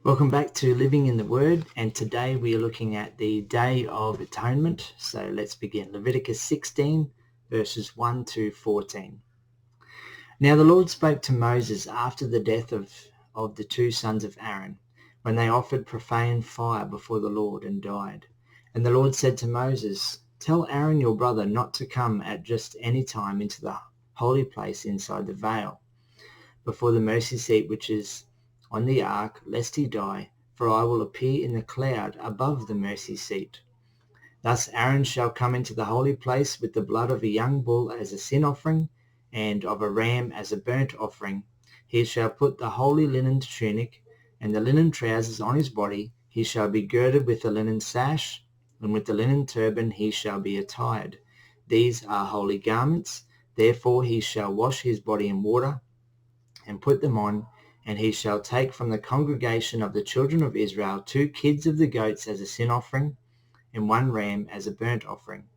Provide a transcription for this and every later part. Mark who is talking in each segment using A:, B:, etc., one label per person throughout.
A: Welcome back to Living in the Word, and today we are looking at the Day of Atonement. So let's begin. Leviticus 16 verses 1 to 14. Now the Lord spoke to Moses after the death of the two sons of Aaron, when they offered profane fire before the Lord and died. And the Lord said to Moses, "Tell Aaron your brother not to come at just any time into the holy place inside the veil, before the mercy seat which is on the ark, lest he die, for I will appear in the cloud above the mercy seat. Thus Aaron shall come into the holy place with the blood of a young bull as a sin offering, and of a ram as a burnt offering. He shall put the holy linen tunic and the linen trousers on his body. He shall be girded with the linen sash, and with the linen turban he shall be attired. These are holy garments. Therefore he shall wash his body in water and put them on, and he shall take from the congregation of the children of Israel 2 kids of the goats as a sin offering, and 1 ram as a burnt offering.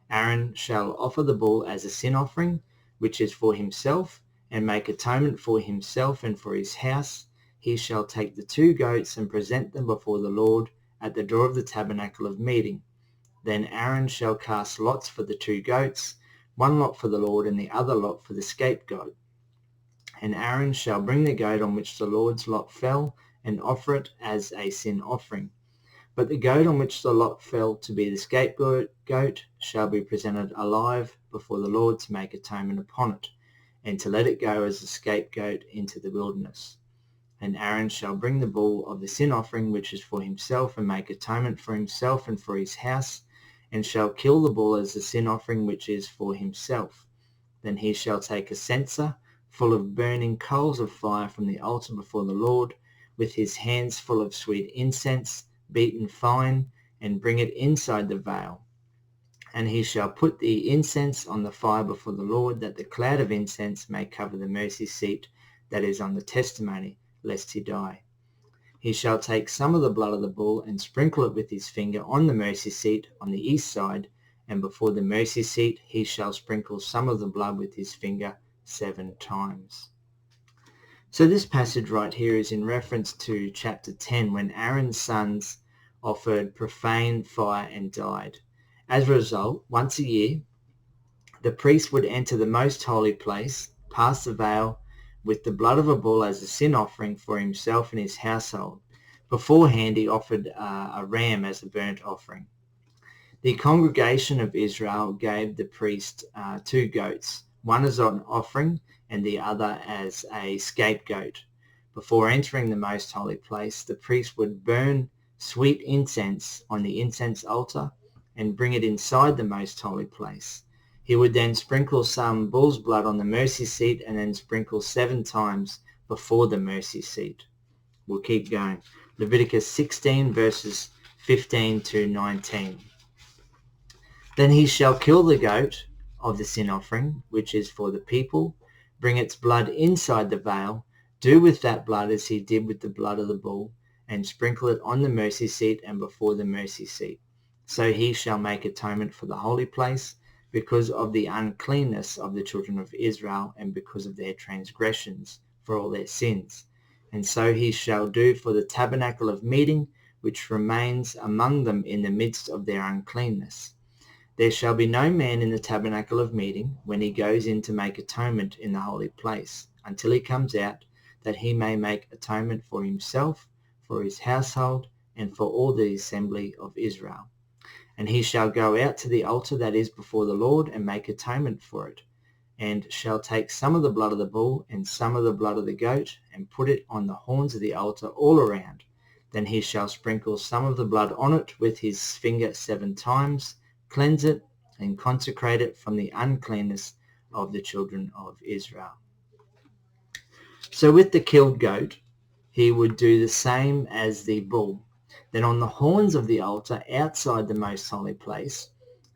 A: Aaron shall offer the bull as a sin offering, which is for himself, and make atonement for himself and for his house. He shall take the 2 goats and present them before the Lord at the door of the tabernacle of meeting. Then Aaron shall cast lots for the 2 goats, 1 lot for the Lord and the other lot for the scapegoat. And Aaron shall bring the goat on which the Lord's lot fell and offer it as a sin offering. But the goat on which the lot fell to be the scapegoat shall be presented alive before the Lord to make atonement upon it, and to let it go as a scapegoat into the wilderness. And Aaron shall bring the bull of the sin offering which is for himself, and make atonement for himself and for his house, and shall kill the bull as a sin offering which is for himself. Then he shall take a censer full of burning coals of fire from the altar before the Lord, with his hands full of sweet incense, beaten fine, and bring it inside the veil. And he shall put the incense on the fire before the Lord, that the cloud of incense may cover the mercy seat that is on the testimony, lest he die. He shall take some of the blood of the bull and sprinkle it with his finger on the mercy seat on the east side, and before the mercy seat he shall sprinkle some of the blood with his finger 7 times. So this passage right here is in reference to chapter 10, when Aaron's sons offered profane fire and died. As a result, once a year, the priest would enter the most holy place, pass the veil with the blood of a bull as a sin offering for himself and his household. Beforehand, he offered a ram as a burnt offering. The congregation of Israel gave the priest 2 goats, one as an offering and the other as a scapegoat. Before entering the most holy place, the priest would burn sweet incense on the incense altar and bring it inside the most holy place. He would then sprinkle some bull's blood on the mercy seat and then sprinkle 7 times before the mercy seat. We'll keep going. Leviticus 16 verses 15 to 19. Then he shall kill the goat of the sin offering, which is for the people, bring its blood inside the veil, do with that blood as he did with the blood of the bull, and sprinkle it on the mercy seat and before the mercy seat. So he shall make atonement for the holy place, because of the uncleanness of the children of Israel, and because of their transgressions, for all their sins. And so he shall do for the tabernacle of meeting, which remains among them in the midst of their uncleanness. There shall be no man in the tabernacle of meeting when he goes in to make atonement in the holy place, until he comes out, that he may make atonement for himself, for his household, and for all the assembly of Israel. And he shall go out to the altar that is before the Lord, and make atonement for it, and shall take some of the blood of the bull and some of the blood of the goat, and put it on the horns of the altar all around. Then he shall sprinkle some of the blood on it with his finger 7 times, cleanse it, and consecrate it from the uncleanness of the children of Israel. So with the killed goat, he would do the same as the bull. Then on the horns of the altar outside the most holy place,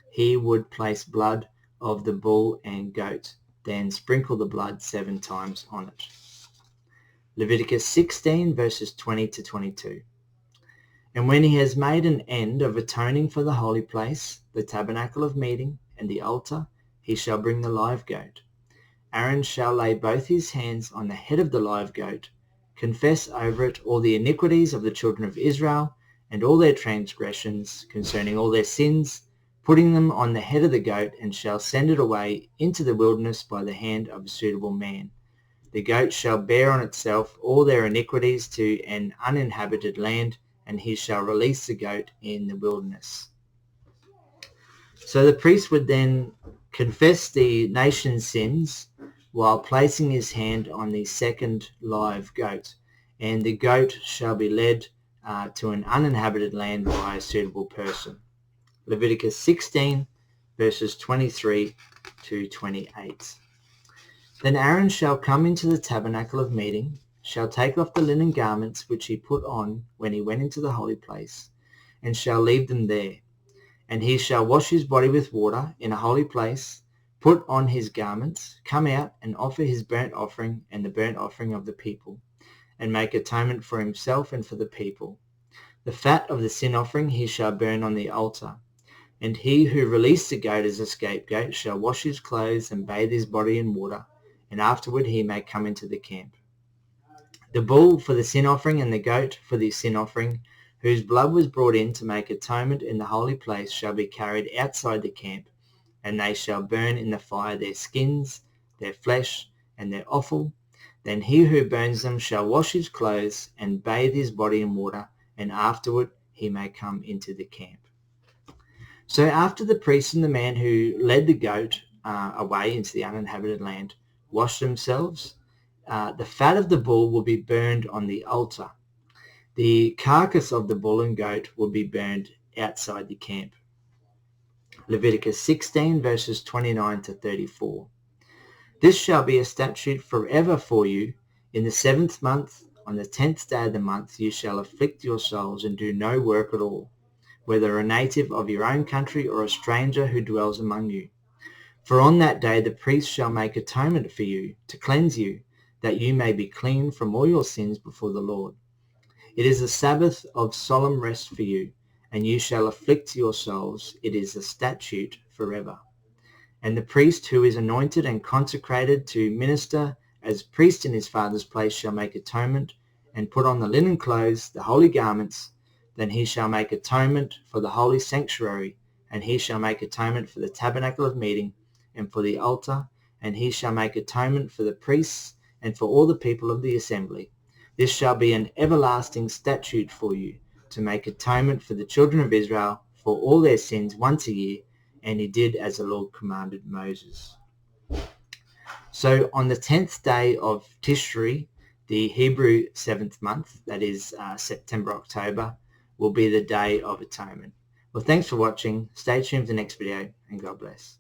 A: he would place blood of the bull and goat, then sprinkle the blood 7 times on it. Leviticus 16 verses 20 to 22. And when he has made an end of atoning for the holy place, the tabernacle of meeting, and the altar, he shall bring the live goat. Aaron shall lay both his hands on the head of the live goat, confess over it all the iniquities of the children of Israel and all their transgressions concerning all their sins, putting them on the head of the goat, and shall send it away into the wilderness by the hand of a suitable man. The goat shall bear on itself all their iniquities to an uninhabited land, and he shall release the goat in the wilderness. So the priest would then confess the nation's sins while placing his hand on the second live goat, and the goat shall be led to an uninhabited land by a suitable person. Leviticus 16 verses 23 to 28. Then Aaron shall come into the tabernacle of meeting, shall take off the linen garments which he put on when he went into the holy place, and shall leave them there. And he shall wash his body with water in a holy place, put on his garments, come out and offer his burnt offering and the burnt offering of the people, and make atonement for himself and for the people. The fat of the sin offering he shall burn on the altar. And he who released the goat as a scapegoat shall wash his clothes and bathe his body in water, and afterward he may come into the camp. The bull for the sin offering and the goat for the sin offering, whose blood was brought in to make atonement in the holy place, shall be carried outside the camp, and they shall burn in the fire their skins, their flesh, and their offal. Then he who burns them shall wash his clothes and bathe his body in water, and afterward he may come into the camp. So after the priest and the man who led the goat away into the uninhabited land washed themselves, the fat of the bull will be burned on the altar. The carcass of the bull and goat will be burned outside the camp. Leviticus 16 verses 29 to 34. This shall be a statute forever for you. In the 7th month, on the 10th day of the month, you shall afflict your souls and do no work at all, whether a native of your own country or a stranger who dwells among you. For on that day the priest shall make atonement for you, to cleanse you, that you may be clean from all your sins before the Lord. It is a Sabbath of solemn rest for you, and you shall afflict your souls. It is a statute forever. And the priest who is anointed and consecrated to minister as priest in his father's place shall make atonement, and put on the linen clothes, the holy garments. Then he shall make atonement for the holy sanctuary, and he shall make atonement for the tabernacle of meeting, and for the altar, and he shall make atonement for the priests, and for all the people of the assembly. This shall be an everlasting statute for you, to make atonement for the children of Israel for all their sins once a year. And he did as the Lord commanded Moses. So on the 10th day of Tishri, the Hebrew 7th month, that is September, October, will be the Day of Atonement. Well, thanks for watching. Stay tuned for the next video, and God bless.